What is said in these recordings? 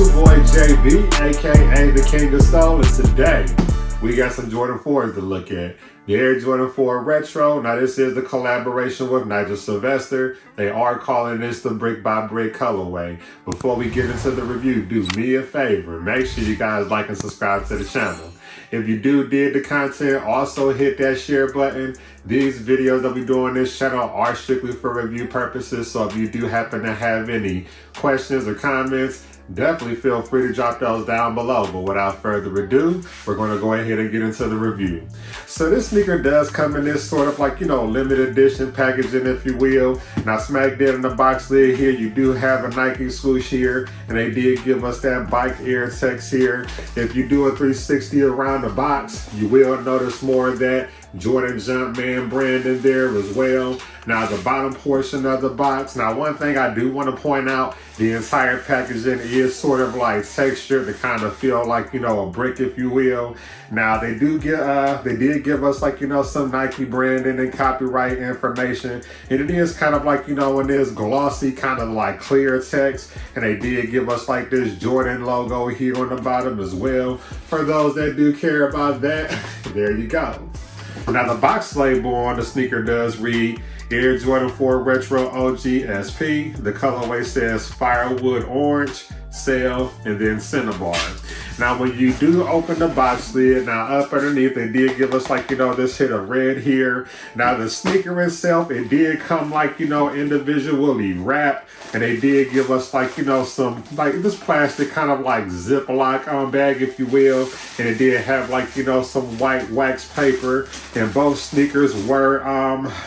your boy JB, aka the King of Soul, and today we got some Jordan 4s to look at. The Air Jordan 4 Retro. Now this is the collaboration with Nigel Sylvester. They are calling this the brick by brick colorway. Before we get into the review, do me a favor. Make sure you guys like and subscribe to the channel. If you do dig the content, also hit that share button. These videos that we do on this channel are strictly for review purposes. So if you do happen to have any questions or comments, definitely feel free to drop those down below. But without further ado, we're going to go ahead and get into the review. So this sneaker does come in this sort of like, limited edition packaging, if you will. Now smack dead in the box lid here, you do have a Nike swoosh here, and they did give us that bike air text here. If you do a 360 around the box, you will notice more of that Jordan Jumpman brand in there as well. Now the bottom portion of the box, now one thing I do want to point out, the entire packaging is sort of like textured to kind of feel like, a brick, if you will. Now they did give us like, some Nike branding and copyright information, and it is kind of like, in this glossy kind of like clear text, and they did give us like this Jordan logo here on the bottom as well. For those that do care about that, there you go. Now the box label on the sneaker does read Air Jordan 4 Retro OG SP. The colorway says Firewood Orange, Cell, and then Cinnabar. Now when you do open the box lid, now up underneath they did give us like, this hit of red here. Now the sneaker itself, it did come like, individually wrapped, and they did give us like, some like this plastic kind of like Ziploc bag, if you will. And it did have like, some white wax paper, and both sneakers were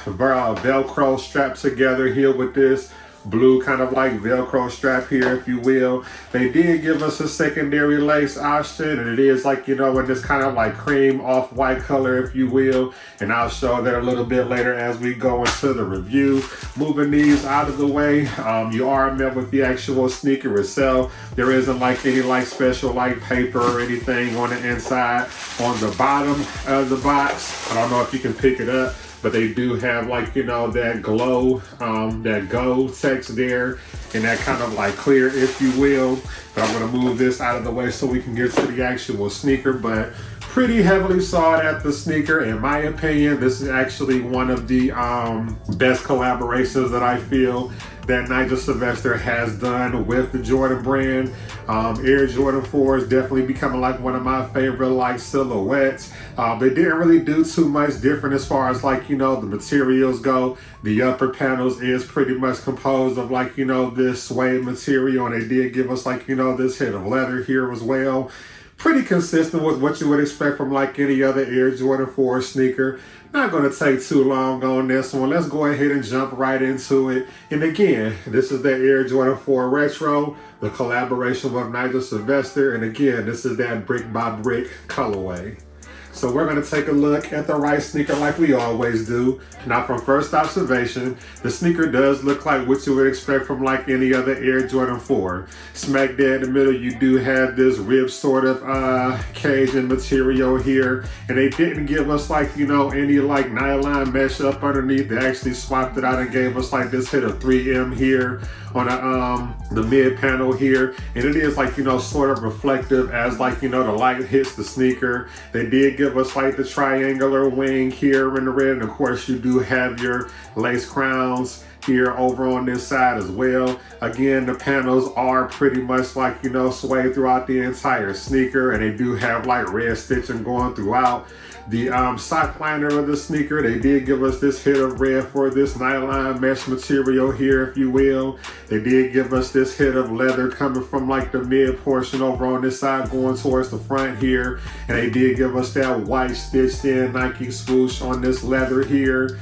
Velcro strapped together here with this blue kind of like Velcro strap here, if you will. They did give us a secondary lace option, and it is like, in this kind of like cream off-white color, if you will. And I'll show that a little bit later as we go into the review. Moving these out of the way, you are met with the actual sneaker itself. There isn't like any like special like paper or anything on the inside. On the bottom of the box, I don't know if you can pick it up, but they do have like, that glow, that go text there, and that kind of like clear, if you will. But I'm gonna move this out of the way so we can get to the actual sneaker. But pretty heavily sought after sneaker, in my opinion. This is actually one of the best collaborations that I feel that Nigel Sylvester has done with the Jordan brand. Air Jordan 4 is definitely becoming like one of my favorite like silhouettes. They didn't really do too much different as far as like, the materials go. The upper panels is pretty much composed of like, this suede material, and they did give us like, this hit of leather here as well. Pretty consistent with what you would expect from like any other Air Jordan 4 sneaker. Not going to take too long on this one. Let's go ahead and jump right into it. And again, this is the Air Jordan 4 Retro, the collaboration with Nigel Sylvester. And again, this is that brick by brick colorway. So we're going to take a look at the right sneaker like we always do. Now from first observation, the sneaker does look like what you would expect from like any other Air Jordan 4. Smack dead in the middle, you do have this rib sort of Cajun material here. And they didn't give us like, any like nylon mesh up underneath. They actually swapped it out and gave us like this hit of 3M here on the mid panel here. And it is like, sort of reflective as like, the light hits the sneaker. They did give us like the triangular wing here in the red, and of course you do have your lace crowns here over on this side as well. Again, the panels are pretty much like, suede throughout the entire sneaker, and they do have like red stitching going throughout. The sock liner of the sneaker, they did give us this hit of red for this nylon mesh material here, if you will. They did give us this hit of leather coming from like the mid portion over on this side going towards the front here. And they did give us that white stitched in Nike swoosh on this leather here.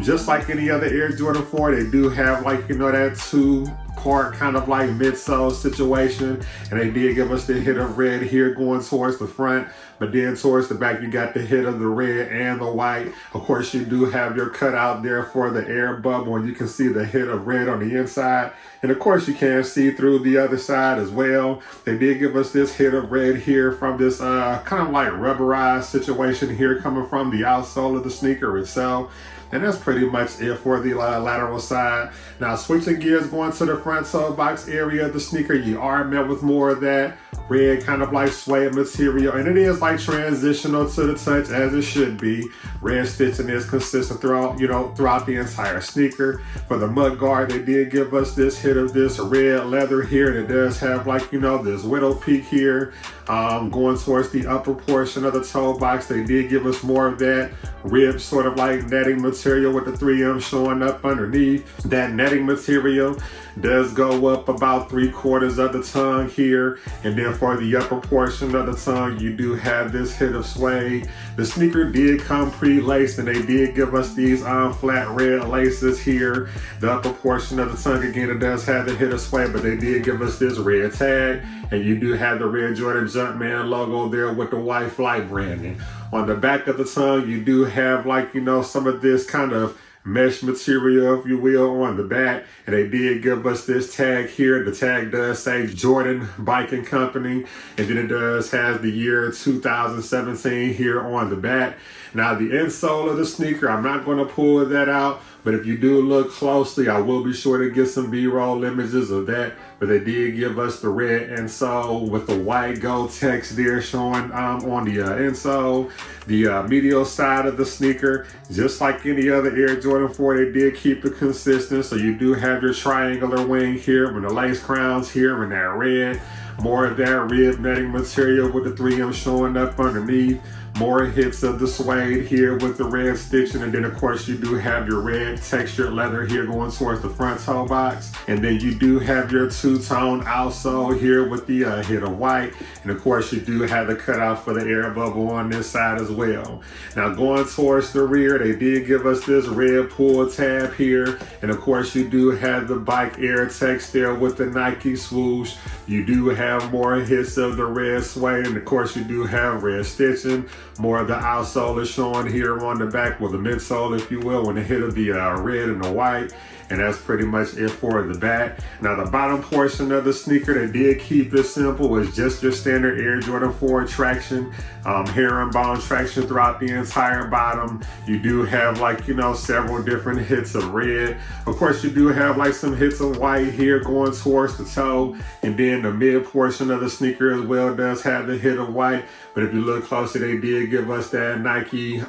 Just like any other Air Jordan 4, they do have like, that two-part kind of like midsole situation. And they did give us the hit of red here going towards the front. But then towards the back, you got the hit of the red and the white. Of course, you do have your cutout there for the air bubble, and you can see the hit of red on the inside. And of course, you can see through the other side as well. They did give us this hit of red here from this kind of like rubberized situation here coming from the outsole of the sneaker itself. And that's pretty much it for the lateral side. Now, switching gears, going to the front toe box area of the sneaker, you are met with more of that red kind of like suede material, and it is like transitional to the touch as it should be. Red stitching is consistent throughout, throughout the entire sneaker. For the mud guard, they did give us this hit of this red leather here, and it does have like, this widow peak here. Going towards the upper portion of the toe box, they did give us more of that rib sort of like netting material with the 3M showing up underneath. That netting material does go up about 3/4 of the tongue here, and then for the upper portion of the tongue, you do have this hit of suede. The sneaker did come pre-laced, and they did give us these flat red laces here. The upper portion of the tongue, again, it does have the hit of suede, but they did give us this red tag, and you do have the red Jordan Jumpman logo there with the white flight branding. On the back of the tongue, you do have like, some of this kind of mesh material, if you will, on the back, and they did give us this tag here. The tag does say Jordan Biking Company, and then it does have the year 2017 here on the back. Now, the insole of the sneaker, I'm not going to pull that out, but if you do look closely, I will be sure to get some B-roll images of that. But they did give us the red insole with the white gold text there showing on the insole. The medial side of the sneaker, just like any other Air Jordan 4, they did keep it consistent. So you do have your triangular wing here with the lace crowns here in that red. More of that rib netting material with the 3M showing up underneath. More hits of the suede here with the red stitching, and then of course you do have your red textured leather here going towards the front toe box, and then you do have your two-tone outsole here with the hit of white, and of course you do have the cutout for the air bubble on this side as well. Now going towards the rear, they did give us this red pull tab here, and of course you do have the bike air text there with the Nike swoosh. You do have more hits of the red suede, and of course you do have red stitching. More of the outsole is showing here on the back, with the midsole, if you will, when the hit of the red and the white. And that's pretty much it for the back. Now the bottom portion of the sneaker, they did keep it simple. It's just your standard Air Jordan 4 traction, herringbone traction throughout the entire bottom. You do have like, several different hits of red. Of course, you do have like some hits of white here going towards the toe. And then the mid portion of the sneaker as well does have the hit of white. But if you look closer, they did give us that Nike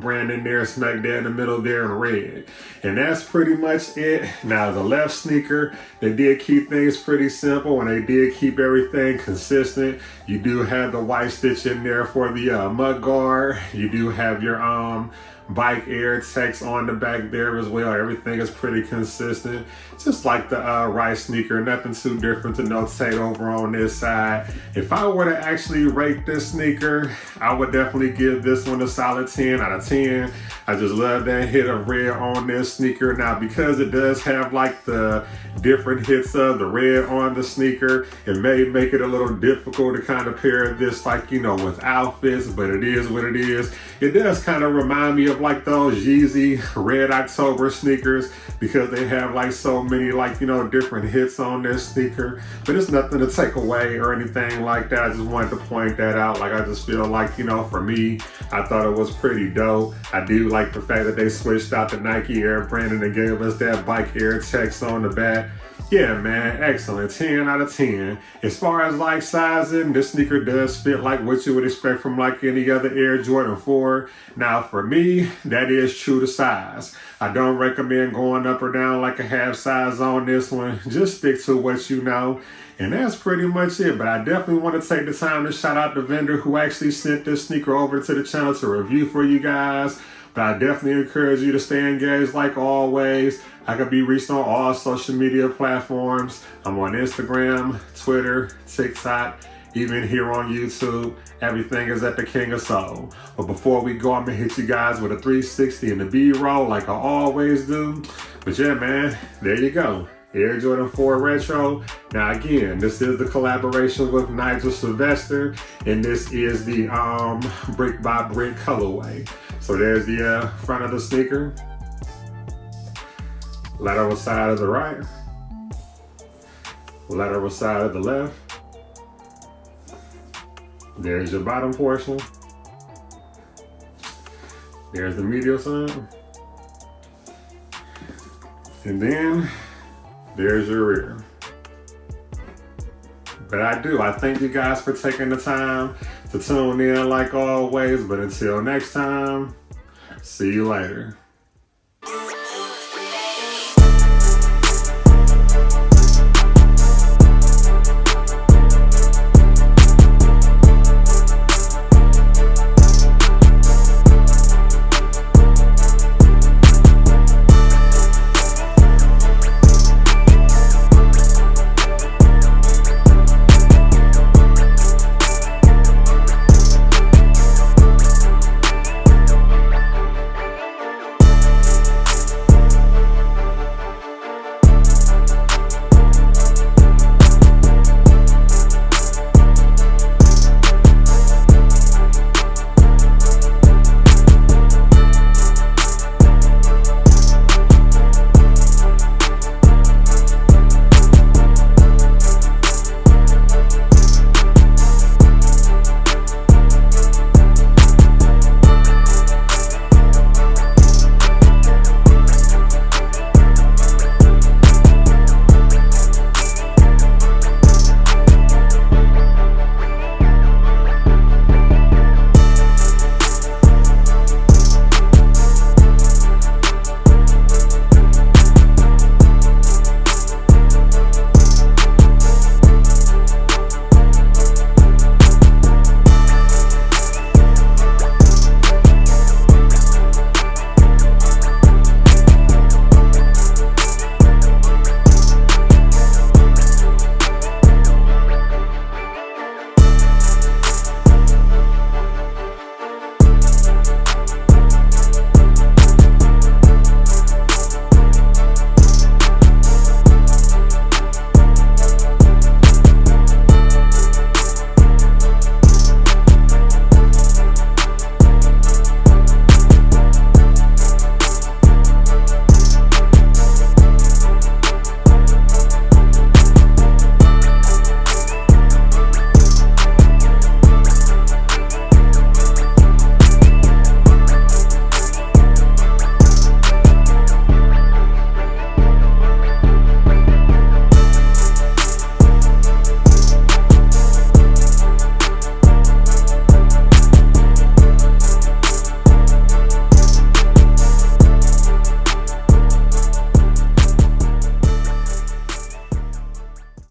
branding there, smack there in the middle there in red. And that's pretty much it. Now the left sneaker, they did keep things pretty simple, and they did keep everything consistent. You do have the white stitch in there for the mud guard. You do have your bike air text on the back there as well. Everything is pretty consistent, just like the right sneaker. Nothing too different to notate over on this side. If I were to actually rate this sneaker, I would definitely give this one a solid 10 out of 10. I just love that hit of red on this sneaker. Now, because it does have like the different hits of the red on the sneaker, it may make it a little difficult to kind of pair this like, with outfits, but it is what it is. It does kind of remind me of like those Yeezy Red October sneakers, because they have like so many like, different hits on this sneaker. But it's nothing to take away or anything like that. I just wanted to point that out. Like, I just feel like, for me, I thought it was pretty dope. I do like the fact that they switched out the Nike Air branding and gave us that bike air text on the back. Yeah, man, excellent. 10 out of 10. As far as like sizing, this sneaker does fit like what you would expect from like any other Air Jordan 4. Now for me, that is true to size. I don't recommend going up or down like a half size on this one. Just stick to what you know. And that's pretty much it. But I definitely want to take the time to shout out the vendor who actually sent this sneaker over to the channel to review for you guys. But I definitely encourage you to stay engaged like always. I can be reached on all social media platforms. I'm on Instagram, Twitter, TikTok, even here on YouTube. Everything is at the King of Soul. But before we go, I'm gonna hit you guys with a 360 and a B-roll like I always do. But yeah, man, there you go. Air Jordan 4 Retro. Now again, this is the collaboration with Nigel Sylvester, and this is the brick by brick colorway. So there's the front of the sneaker, lateral side of the right, lateral side of the left. There's your bottom portion. There's the medial side. And then there's your rear. But I thank you guys for taking the time to tune in like always. But until next time, see you later.